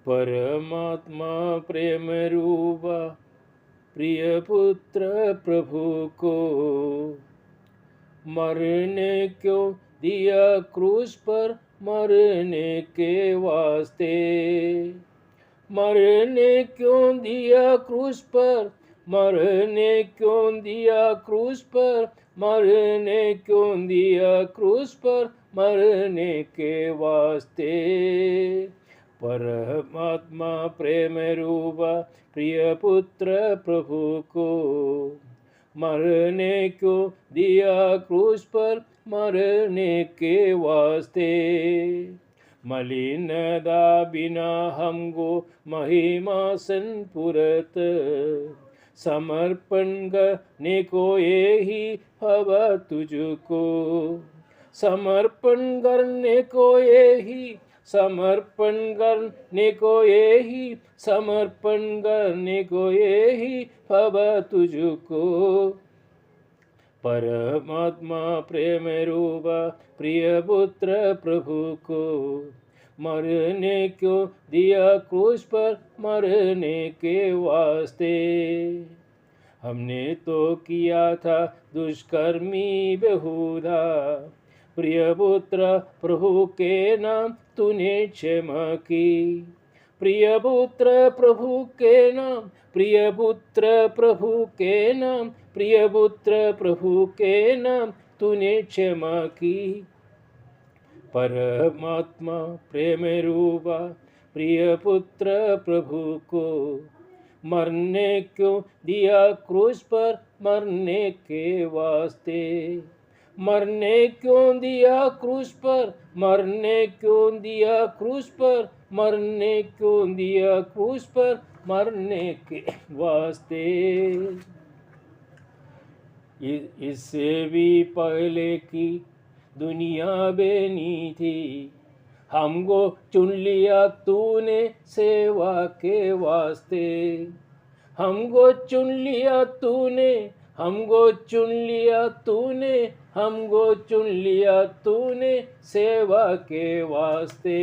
परमात्मा प्रेम रूपा प्रिय पुत्र प्रभु को मरने क्यों दिया क्रूस पर, मरने के वास्ते। मरने क्यों दिया क्रूस पर, मरने क्यों दिया क्रूस पर, मरने क्यों दिया क्रूस पर, मरने के वास्ते। परमात्मा प्रेम रूपा प्रिय पुत्र प्रभु को मरने क्यों दिया क्रूस पर, मरने के वास्ते। मलिनदा बिना हमको महिमा संपुरत, समर्पण करने को यही हवा तुझको। समर्पण करने को यही, समर्पण करने को यही, समर्पण करने को यही हवा तुझको। परमात्मा प्रेम रूपा प्रिय पुत्र प्रभु को मरने क्यों दिया क्रूस पर, मरने के वास्ते। हमने तो किया था दुष्कर्मी बेहुदा, प्रिय पुत्र प्रभु के नाम तूने क्षमा की। प्रिय पुत्र प्रभु के नाम, प्रिय पुत्र प्रभु के नाम, प्रिय पुत्र प्रभु के नाम तूने क्षमा की। परमात्मा प्रेम रूपा प्रिय पुत्र प्रभु को मरने क्यों दिया क्रूस पर, मरने के वास्ते। मरने क्यों दिया क्रूस पर, मरने क्यों दिया क्रूस पर, मरने क्यों दिया क्रूस पर, मरने के वास्ते। इससे भी पहले की दुनिया बेनी थी, हमको चुन लिया तूने सेवा के वास्ते। हमको चुन लिया तूने, हमको चुन लिया तूने, हमको चुन लिया तूने सेवा के वास्ते।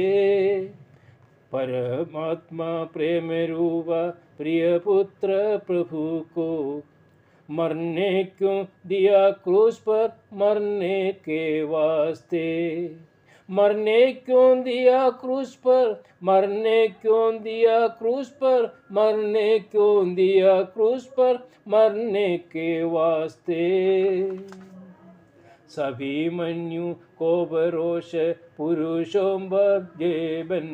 परमात्मा प्रेम रूपा प्रिय पुत्र प्रभु को मरने क्यों दिया क्रूस पर, मरने के वास्ते। मरने क्यों दिया क्रूस पर, मरने क्यों दिया क्रूस पर, मरने क्यों दिया क्रूस पर, मरने के वास्ते। सभी मन्यु को भरोस पुरुषों जेबन,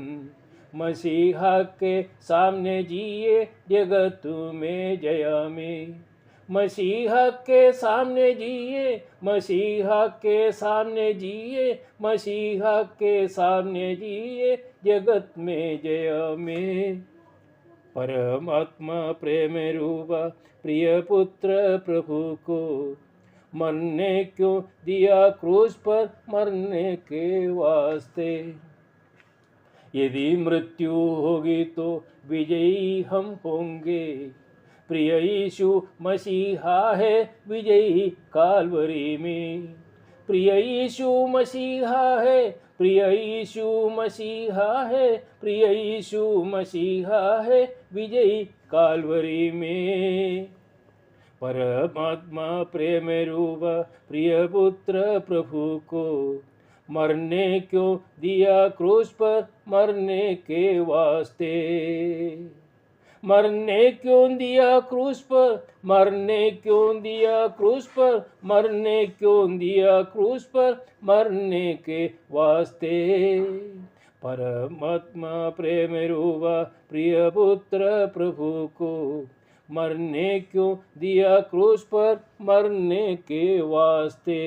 मसीहा के सामने जिए जगत में जया में। मसीहा के सामने जिए, मसीहा के सामने जिए, मसीहा के सामने जिए जगत में जय में। परमात्मा प्रेम रूपा प्रिय पुत्र प्रभु को मरने क्यों दिया क्रूस पर, मरने के वास्ते। यदि मृत्यु होगी तो विजयी हम होंगे, प्रिय यीशु मसीहा है विजयी काल्वरी में। प्रिय यीशु मसीहा है, प्रिय यीशु मसीहा है, प्रिय यीशु मसीहा है विजयी काल्वरी में। परमात्मा प्रेम रूपा प्रिय पुत्र प्रभु को मरने क्यों दिया क्रूस पर, मरने के वास्ते। मरने क्यों दिया क्रूस पर, मरने क्यों दिया क्रूस पर, मरने क्यों दिया क्रूस पर, मरने के वास्ते। परमात्मा प्रेम रूपा प्रिय पुत्र प्रभु को मरने क्यों दिया क्रूस पर, मरने के वास्ते।